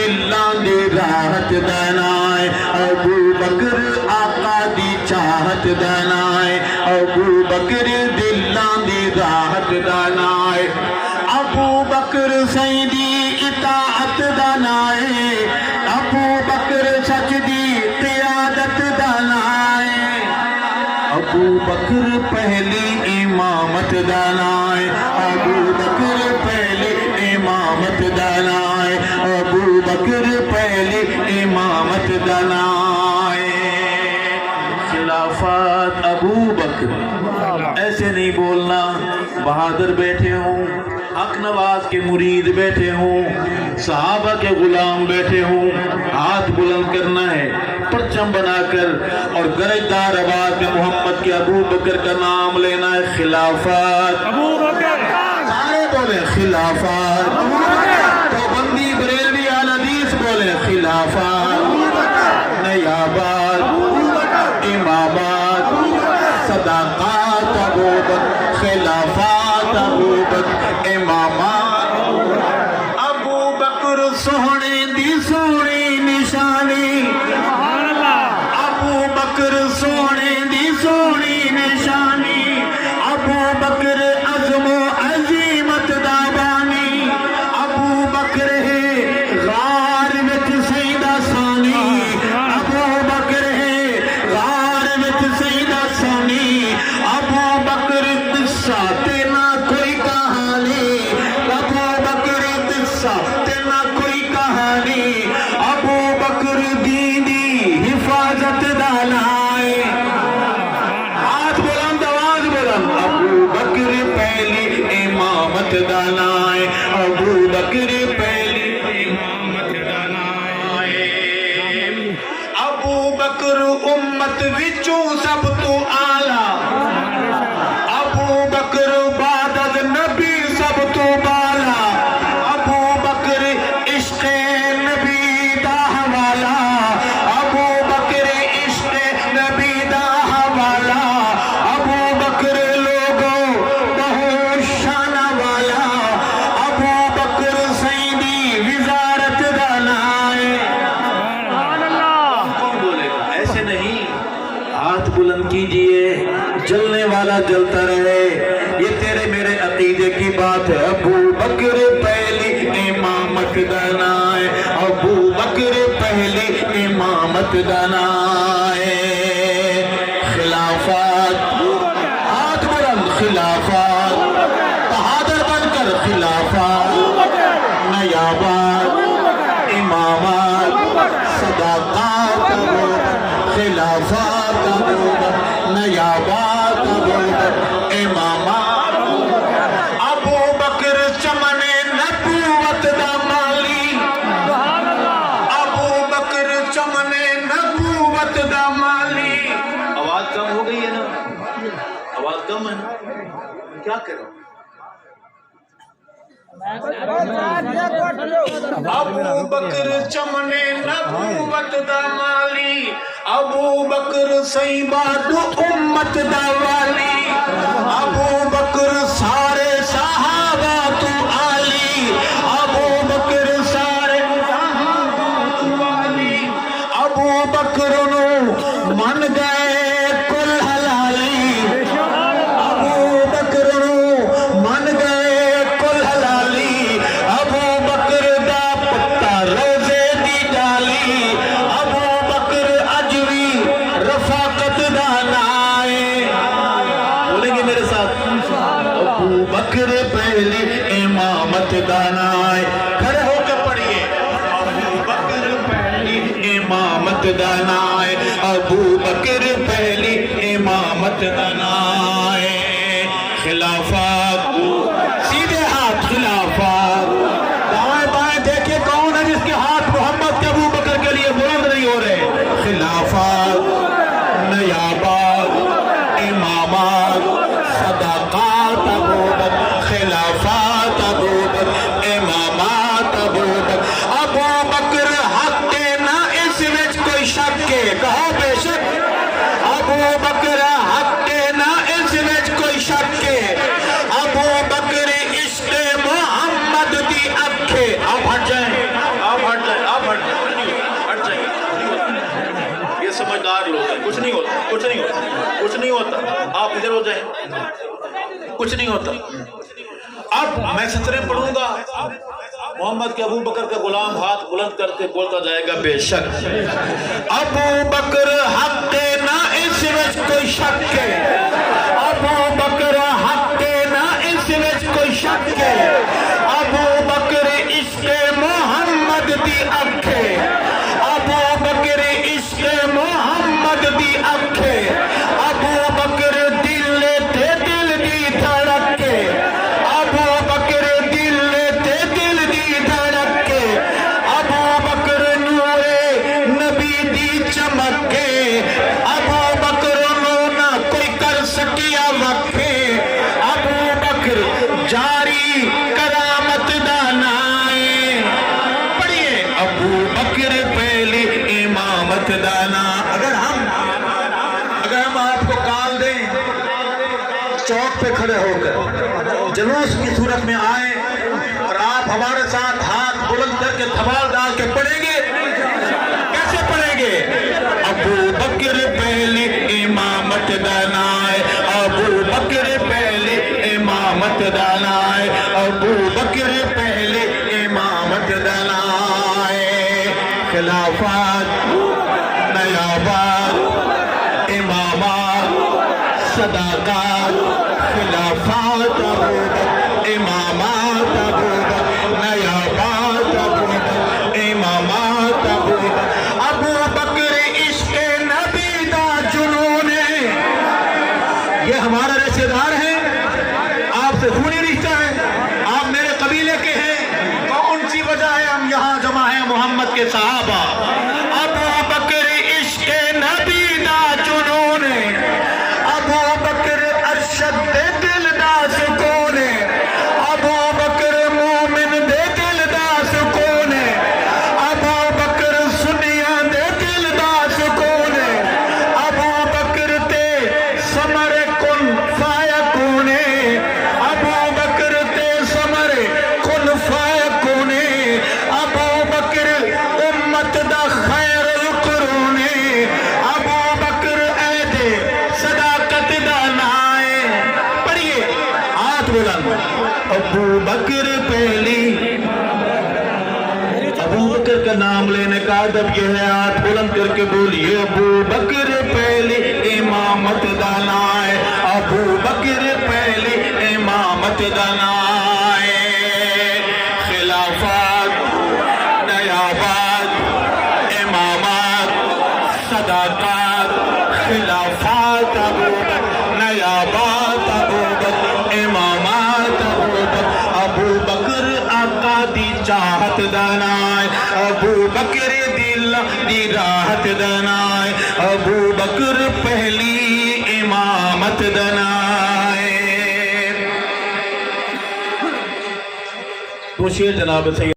दिलां दी राहत दा नां है अबू बकर आका दी चाहत दा नां है अबू बकर दिलां दी राहत दा नां है अबू बकर सईदी इताअत दा नां है अबू बकर सच दी क़ियादत दा नां है अबू बकर पहली इमामत दा नां है अबू बकर पहली इमामत दा नां है अबू बकर पहली इमामत दा नां है खिलाफत अबू बकर। ऐसे नहीं बोलना, बहादुर बैठे हों, हक नवाज के मुरीद बैठे हों, सहाबा के गुलाम बैठे हों, हाथ बुलंद करना है परचम बनाकर और गरजदार आवाज में मोहम्मद के अबू बकर का नाम लेना है। खिलाफत अबू बकर, सारे बोले खिलाफत अबू बकर, तो बंदी बरेलवी अहल हदीस बोले खिलाफत नयाबाद इमामात सदाकात अबू बकर खिलाफत अबू बकर इमामात अबू बकर सोहने दी सोहनी निशानी अबू बकर सोहने दी सोहनी निशानी अबू बकर अज़्मो अज़ीमत दा बानी अबू बकर है गार विच सईदा सोनी अबू बकर है गार विच सईदा सोनी अबू बकर किस्सा ते ना कोई कहानी अबू बकर किस्सा ते ना कोई कहानी अबू बकर दीदी हिफाजत दा नां है। हाथ बुलंद आवाज बुलंद अबू बकर पहली इमामत दा नां है अबू बकर पहली इमामत दा नां है अबू बकर उम्मत विचों सब तो आला अबू बकर बाद नबी सब तो बाला अबू बकर इश्क़ नबी दा हवाला अबू बकर इश्क़ नबी दा हवाला अबू बकर लोगों बहुत शान वाला अबू बकर सईदी विज़ारत दा नां है। कौन बोलेगा? ऐसे नहीं, हाथ बुलंद कीजिए, जलने वाला जलता रहे। ये तेरे मेरे अकीदे की बात है। अबू बकर पहली इमामत दा नां है अबू बकर पहली इमामत दा नां है। खिलाफत हाथ बुलंद खिलाफत बहादुर बनकर खिलाफत नयाबाद इमामत सदाकात अबू बकर खिलाफत अबू बकर नयाबाद अबू बकर इमामत अबू बकर चमने नबूवत दा माली अबू बकर चमने नबूवत दा माली। आवाज कम हो गई है ना, आवाज कम है ना, क्या करो? अबू बकर चमने नबूवत दा माली अबू बकर सही बात उम्मत दा वाली अबू बकर सारे सहाबा तू आली अबू बकर सारे सहाबा तू आली अबू बकर नु मन गए कुल हलाली अबू बकर नु मन गए कुल हलाली अबू बकर दा पत्ता रोजे दी डाली अबू बकर अजवी रफाकत दा नां है। बोलेंगे मेरे साथ अबू बकर पहली इमामत दा नां है। खड़े होकर पढ़िए अबू बकर पहली इमामत दा नां है अबू बकर पहली इमामत दा नां है। खिलाफत सीधे हाथ खिलाफत दाएं बाएं देखे कौन है जिसके हाथ मोहम्मद के अबू बकर के लिए बुलंद नहीं हो रहे। खिलाफत नयाबाद इमामत सदाकात अबू बकर खिलाफत अबू बकर इमामत अबू बकर अबू बकर हक के ना इस विच कोई शक के कहो बेशक अबू बकर हक के ना इस कुछ नहीं होता, कुछ नहीं होता, कुछ नहीं होता। आप इधर हो जाए, कुछ नहीं होता। अब मैं सतरें पढ़ूंगा, मोहम्मद के अबू बकर का गुलाम हाथ बुलंद करके बोलता जाएगा बेशक अबू बकर हक दे ना इस विच कोई शक है, अबू बकर हक दे ना इस विच कोई शक है, अबू बकर इश्क़े मोहम्मद दी अखे, अबू बकर इश्क़े मोहम्मद दी अखे, अबू बकर दिल ते दिल दी धड़के, अबू बकर दिल ते दिल दी धड़के, अबू बकर नूरे नबी दी चमके, अबू बकर नू ना कोई कर सकिया वखे, अबू बकर जारी करामत दा नाए। पढ़िए अबू बकर पहली इमामत दा ना। अगर हम आपको कॉल दें चौक पे खड़े होकर जुलूस की सूरत में आए और आप हमारे साथ हाथ बुलंद करके थमाल डाल के पढ़ेंगे, कैसे पढ़ेंगे? अबू बकर पहली इमामत दानाए, अबू बकर पहली इमामत दानाए, अबू बकर पहली इमामत दानाए। खिलाफत नयाबाद इमामत सदाकत खिलाफत अबू बकर इमामत अबू बकर नयाबाद अबू बकर इमामत अबू बकर। अबू बकर इश्क़े नबी दा जुनून है। ये हमारा रिश्तेदार है, आपसे खूनी रिश्ता है, आप मेरे कबीले के हैं। कौन सी वजह है हम यहाँ जमा हैं? मोहम्मद के सहाबा। अबू बकर इश्क़े नबी दा जुनून है, अबू बकर अरशद दे दिल दा सुकून है, अबू बकर मोमिन दे दिल दा सुकून है, अबू बकर सुनिया दे दिल दा सुकून है, अबू बकर ते समरे कुन फायकून है, अबू बकर ते समरे कुन फायकून है, अबू बकर उम्मत दा खैरुल कुरून है, अबू बकर ऐदे सदाकत दा नाए। पढ़िए हाथ बुलंद। अबू बकर पहली, अबू बकर का नाम लेने का अदब यह है, हाथ बुलंद करके बोलिए अबू बकर पहली इमामत दानाए, अबू बकर पहली इमामत दानाए। खिलाफत नयाबाद इमामत सदाकत खिलाफत अबू बकर नयाबाद अबू बकर इमामत अबू बकर। अबू बकर आका दी चाहत दानाए, अबू बकर दिल दी राहत दानाए, अबू बकर पहली इमामत दानाए। तो शेर जनाब सैयद